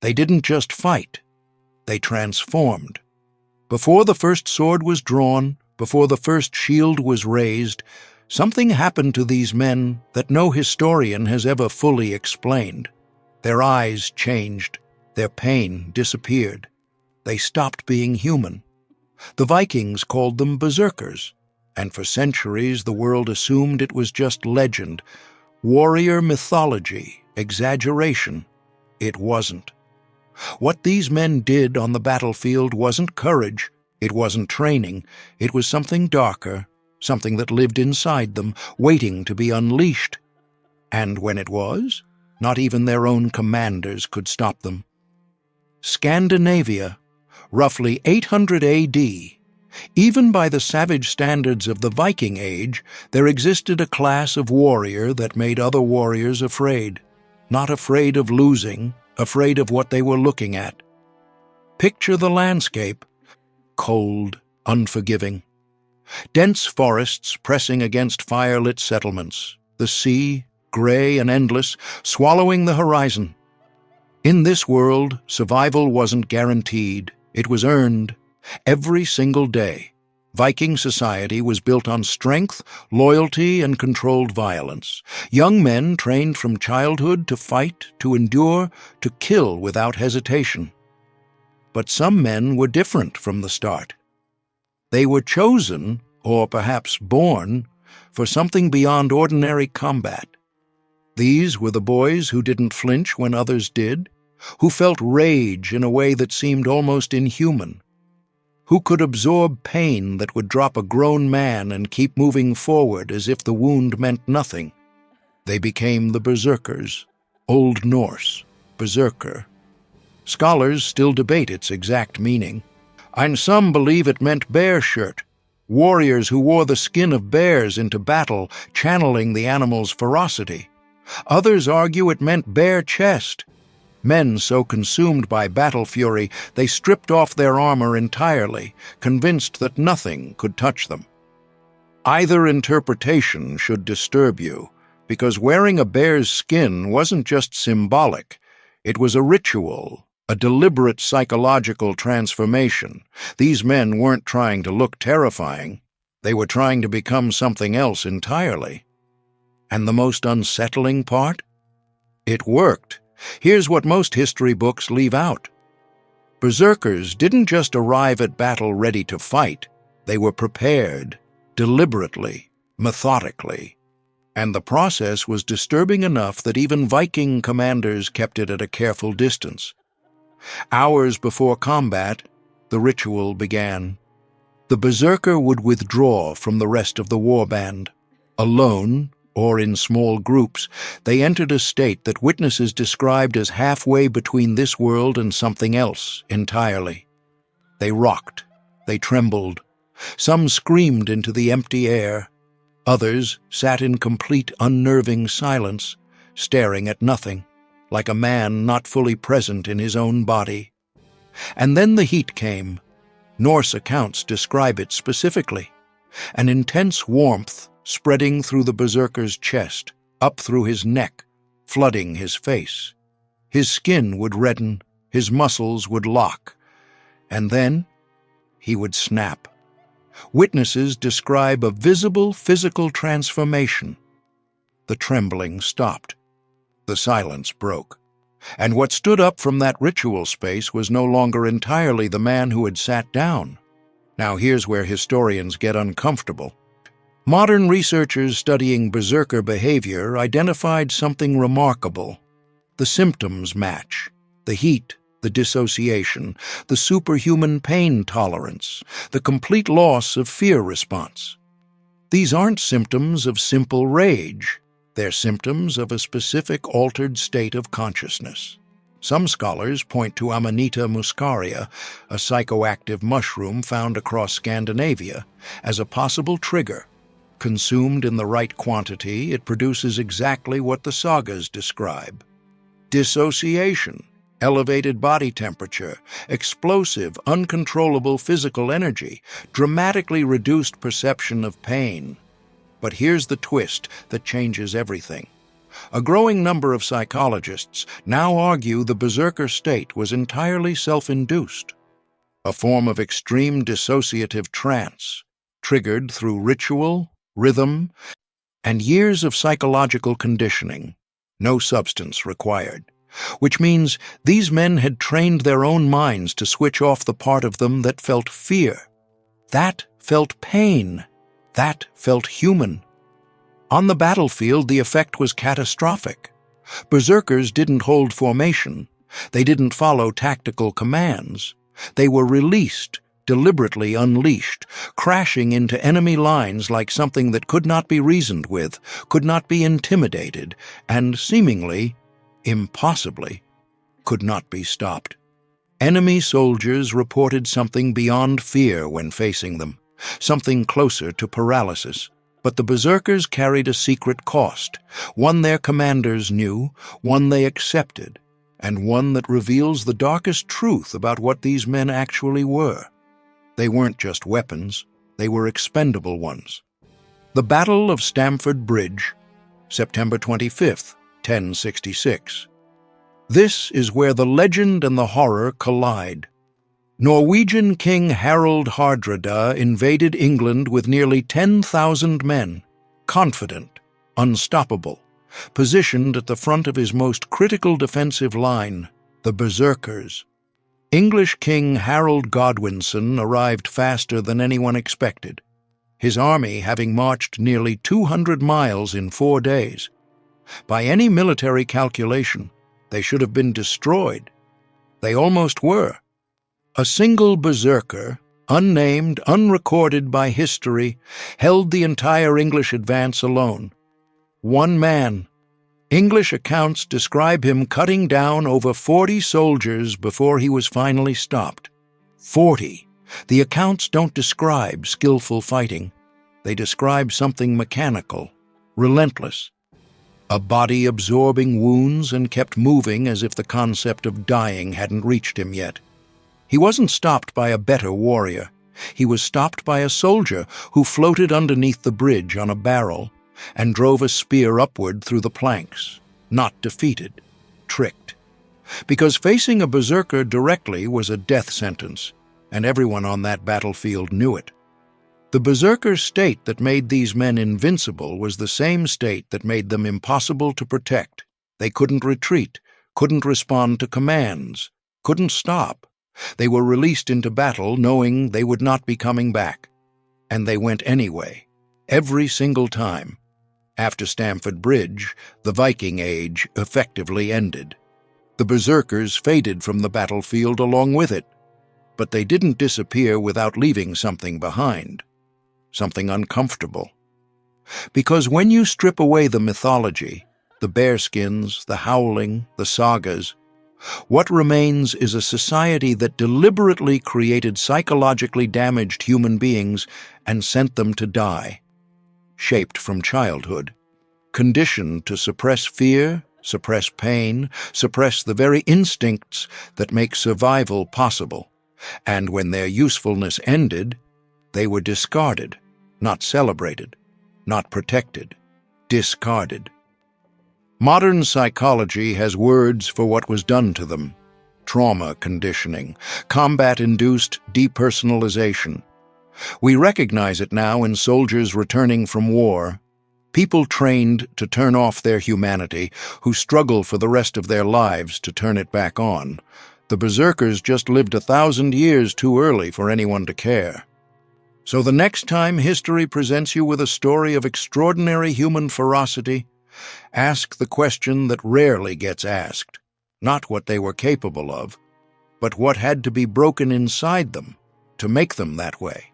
They didn't just fight, they transformed. Before the first sword was drawn, before the first shield was raised, something happened to these men that no historian has ever fully explained. Their eyes changed, their pain disappeared. They stopped being human. The Vikings called them berserkers, and for centuries the world assumed it was just legend, warrior mythology, exaggeration. It wasn't. What these men did on the battlefield wasn't courage, it wasn't training, it was something darker, something that lived inside them, waiting to be unleashed. And when it was, not even their own commanders could stop them. Scandinavia, roughly 800 A.D., even by the savage standards of the Viking Age, there existed a class of warrior that made other warriors afraid. Not afraid of losing, afraid of what they were looking at. Picture the landscape: cold, unforgiving. Dense forests pressing against firelit settlements. The sea, gray and endless, swallowing the horizon. In this world, survival wasn't guaranteed. It was earned. Every single day, Viking society was built on strength, loyalty, and controlled violence. Young men trained from childhood to fight, to endure, to kill without hesitation. But some men were different from the start. They were chosen, or perhaps born, for something beyond ordinary combat. These were the boys who didn't flinch when others did, who felt rage in a way that seemed almost inhuman, who could absorb pain that would drop a grown man and keep moving forward as if the wound meant nothing. They became the berserkers, Old Norse, berserker. Scholars still debate its exact meaning, and some believe it meant bear shirt, warriors who wore the skin of bears into battle, channeling the animal's ferocity. Others argue it meant bare chest, men so consumed by battle fury they stripped off their armor entirely, convinced that nothing could touch them. Either interpretation should disturb you, because wearing a bear's skin wasn't just symbolic, it was a ritual, a deliberate psychological transformation. These men weren't trying to look terrifying, they were trying to become something else entirely. And the most unsettling part? It worked. Here's what most history books leave out. Berserkers didn't just arrive at battle ready to fight. They were prepared, deliberately, methodically. And the process was disturbing enough that even Viking commanders kept it at a careful distance. Hours before combat, the ritual began. The berserker would withdraw from the rest of the warband. Alone, or in small groups, they entered a state that witnesses described as halfway between this world and something else entirely. They rocked, they trembled. Some screamed into the empty air. Others sat in complete unnerving silence, staring at nothing, like a man not fully present in his own body. And then the heat came. Norse accounts describe it specifically. An intense warmth spreading through the berserker's chest, up through his neck, flooding his face. His skin would redden, his muscles would lock, and then he would snap. Witnesses describe a visible physical transformation. The trembling stopped. The silence broke. And what stood up from that ritual space was no longer entirely the man who had sat down. Now here's where historians get uncomfortable. Modern researchers studying berserker behavior identified something remarkable. The symptoms match: the heat, the dissociation, the superhuman pain tolerance, the complete loss of fear response. These aren't symptoms of simple rage. They're symptoms of a specific altered state of consciousness. Some scholars point to Amanita muscaria, a psychoactive mushroom found across Scandinavia, as a possible trigger. Consumed in the right quantity, it produces exactly what the sagas describe: dissociation, elevated body temperature, explosive, uncontrollable physical energy, dramatically reduced perception of pain. But here's the twist that changes everything. A growing number of psychologists now argue the berserker state was entirely self-induced, a form of extreme dissociative trance, triggered through ritual, rhythm, and years of psychological conditioning, no substance required, which means these men had trained their own minds to switch off the part of them that felt fear, that felt pain, that felt human. On the battlefield, the effect was catastrophic. Berserkers didn't hold formation. They didn't follow tactical commands. They were released, deliberately unleashed, crashing into enemy lines like something that could not be reasoned with, could not be intimidated, and seemingly, impossibly, could not be stopped. Enemy soldiers reported something beyond fear when facing them, something closer to paralysis. But the berserkers carried a secret cost, one their commanders knew, one they accepted, and one that reveals the darkest truth about what these men actually were. They weren't just weapons, they were expendable ones. The Battle of Stamford Bridge, September 25th, 1066. This is where the legend and the horror collide. Norwegian King Harald Hardrada invaded England with nearly 10,000 men, confident, unstoppable, positioned at the front of his most critical defensive line, the berserkers. English King Harold Godwinson arrived faster than anyone expected, his army having marched nearly 200 miles in 4 days. By any military calculation, they should have been destroyed. They almost were. A single berserker, unnamed, unrecorded by history, held the entire English advance alone. One man. English accounts describe him cutting down over 40 soldiers before he was finally stopped. 40. The accounts don't describe skillful fighting. They describe something mechanical, relentless. A body absorbing wounds and kept moving as if the concept of dying hadn't reached him yet. He wasn't stopped by a better warrior. He was stopped by a soldier who floated underneath the bridge on a barrel and drove a spear upward through the planks, not defeated, tricked. Because facing a berserker directly was a death sentence, and everyone on that battlefield knew it. The berserker state that made these men invincible was the same state that made them impossible to protect. They couldn't retreat, couldn't respond to commands, couldn't stop. They were released into battle knowing they would not be coming back. And they went anyway, every single time. After Stamford Bridge, the Viking Age effectively ended. The berserkers faded from the battlefield along with it. But they didn't disappear without leaving something behind. Something uncomfortable. Because when you strip away the mythology, the bearskins, the howling, the sagas, what remains is a society that deliberately created psychologically damaged human beings and sent them to die. Shaped from childhood, conditioned to suppress fear, suppress pain, suppress the very instincts that make survival possible. And when their usefulness ended, they were discarded, not celebrated, not protected, discarded. Modern psychology has words for what was done to them: trauma conditioning, combat-induced depersonalization. We recognize it now in soldiers returning from war, people trained to turn off their humanity, who struggle for the rest of their lives to turn it back on. The berserkers just lived 1,000 years too early for anyone to care. So the next time history presents you with a story of extraordinary human ferocity, ask the question that rarely gets asked, not what they were capable of, but what had to be broken inside them to make them that way.